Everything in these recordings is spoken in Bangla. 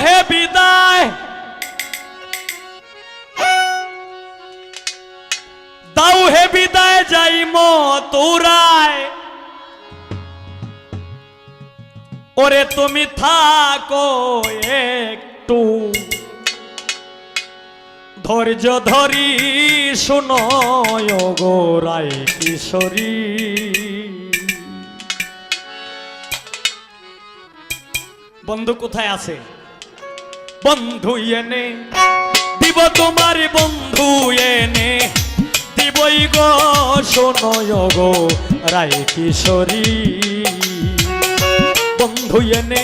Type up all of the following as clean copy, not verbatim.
হে বিদায়, দাও হে বিদায় যাই মথুরায়। ওরে তুমি থাকো একটু ধৈর্য ধরি, শুনো গো রায় কিশোরী। বন্ধু কোথায় আছে? বন্ধু এনে দিব তোমার, বন্ধু এনে দিবই গো, শোনো গো রায় কিশোরী। বন্ধু এনে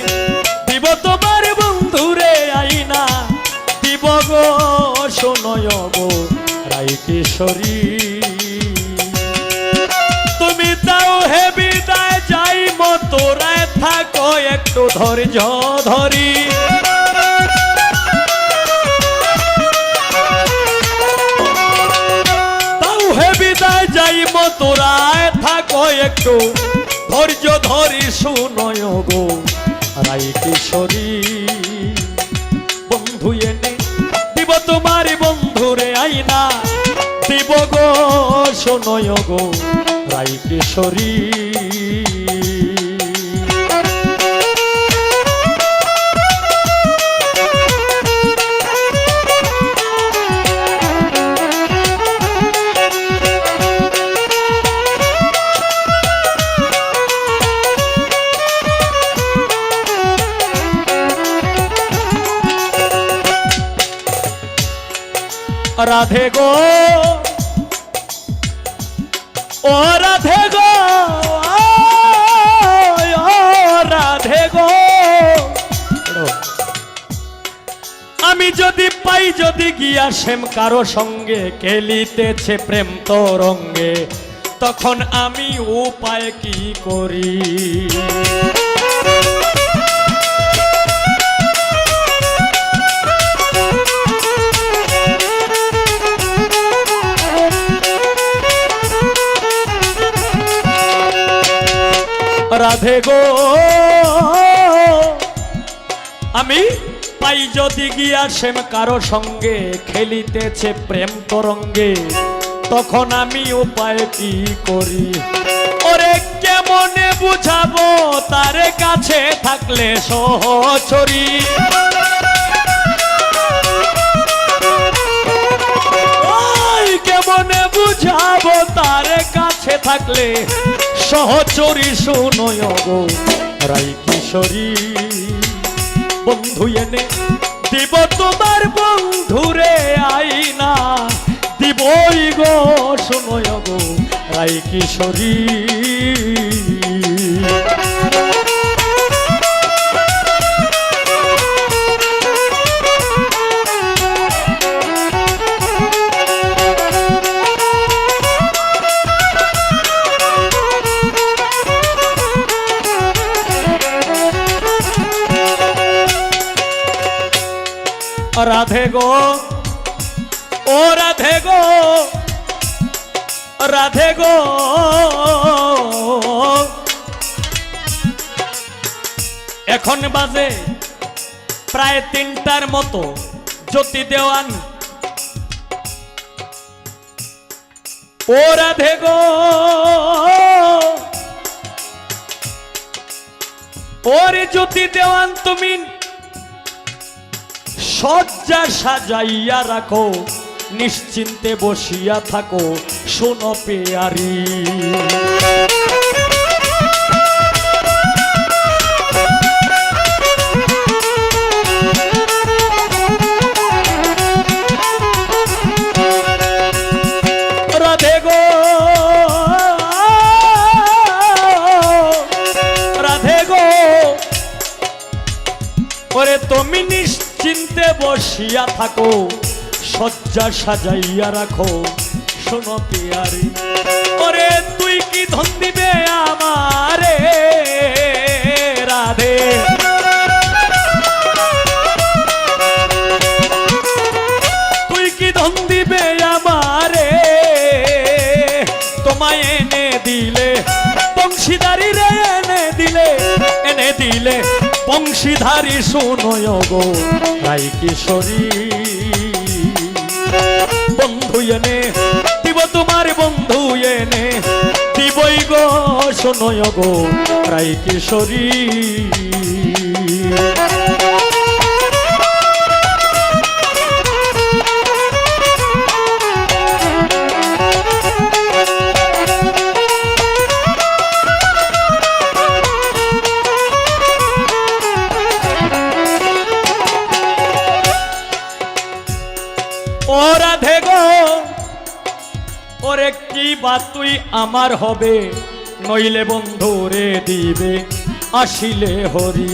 দিব তোমার, বন্ধুরে আইনা দিব গো, শোনো গো রায় কিশোরী। তুমি দাও হে বিদায় যাই মথুরায়, থাকো একটু ধৈর্য ধরি। দাও হে বিদায় যাই মথুরায়, থাকো একটু ধৈর্য ধরি, শুনো গো রায় কিশোরী। বন্ধু এনে দিব তোমার, বন্ধুরে আইনা দিব গো, শোনো গো রায় কিশোরী। রাধে গো, ও রাধে গো, ও রাধে গো, আমি যদি পাই, যদি গিয়া শ্যাম কারো সঙ্গে খেলিতেছে প্রেম তরঙ্গে, তখন আমি উপায় কি করি? রাধে গো, আমি পাই যদি গিয়া শ্যাম কারো সঙ্গে খেলিতেছে প্রেম তরঙ্গে, তখন আমি উপায় কি করি? ওরে কেমনে বুঝাবো তার কাছে থাকলে সহচরী? কেমনে বুঝাবো তার কাছে থাকলে সহচরী, শুনো গো রায় কিশোরী। বন্ধু এনে দিব তোমার, বন্ধুরে আইনা দিবই গো, শুনো গো রায় কিশোরী। রাধে গো, ও রাধে গো, রাধে গো, এখন বাজে প্রায় 3টার মতো। জ্যোতি দেওয়ান, ও রাধে গো, ওরে জ্যোতি দেওয়ান, তুমি সজ্জা সাজাইয়া রাখো, নিশ্চিন্তে বসিয়া থাকো, শোনো পেয়ারি। রাধে গো, রাধে গো, ওরে তুমি চিনতে বসিয়া থাকো, সজ্জা সাজাইয়া রাখো, শোনো পেয়ারি। ওরে তুই কি ধন দিবে আমারে রাধে? তুই কি ধন দিবে আমারে? তোমায় এনে দিলে বংশীদারি রে, এনে দিলে অংশীধারী শুনয় গো রাই কিশোরী বন্ধু এনে দিব তোমার বন্ধু এনে দিবই গো শুনয় গো রাই কিশোরী ও রাধে গো ওরে কি বা তুই আমার হবে নইলে বন্ধু রে দিবে আসিলে হরি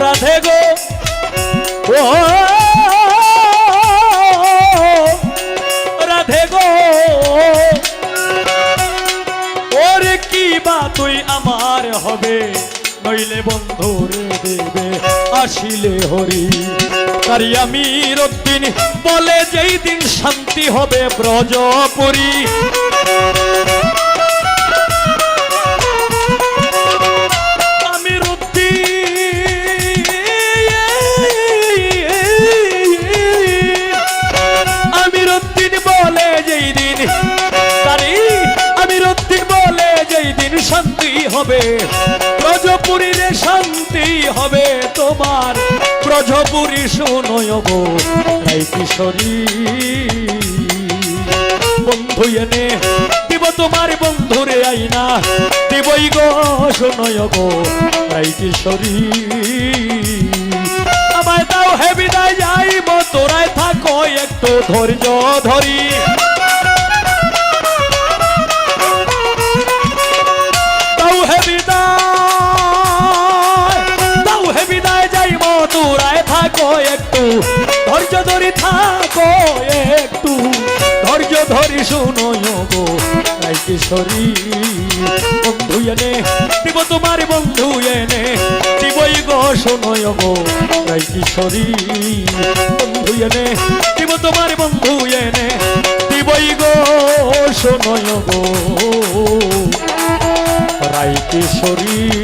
রাধে গো ও রাধে গো ওরে কি বা তুই আমার হবে নইলে বন্ধু রে দেবে আসিলে হরি তারি আমি রদ্দিন বলে যেই দিন শান্তি হবে ব্রজপুরী আমি রদ্দিন আমি রদ্দিন বলে যেই দিন তারি আমি রদ্দিন বলে যেই দিন শান্তি হবে ব্রজপুরীরে শান্তি হবে তোমার ব্রজপুরী শুনয় গো রাই কিশোরী বন্ধু এনে দিব তোমার বন্ধুরে আইনা দিবই গো শুনয় গো রাই কিশোরী আমায় দাও হে বিদায় যাইব তোরাই থাকো একটু ধৈর্য ধরি দাও হে বিদায় যাইব তোরাই থাকো একটু ধৈর্য ধরি থাকো একটু ধৈর্য ধরি শুনয় গো রাই কিশোরী বন্ধু এনে দিব তোমার বন্ধু এনে দিবই গো শুনয় গো রাই কিশোরী বন্ধু এনে দিব তোমার বন্ধু এনে দিবই গো শুনয় গো রাই কিশোরী।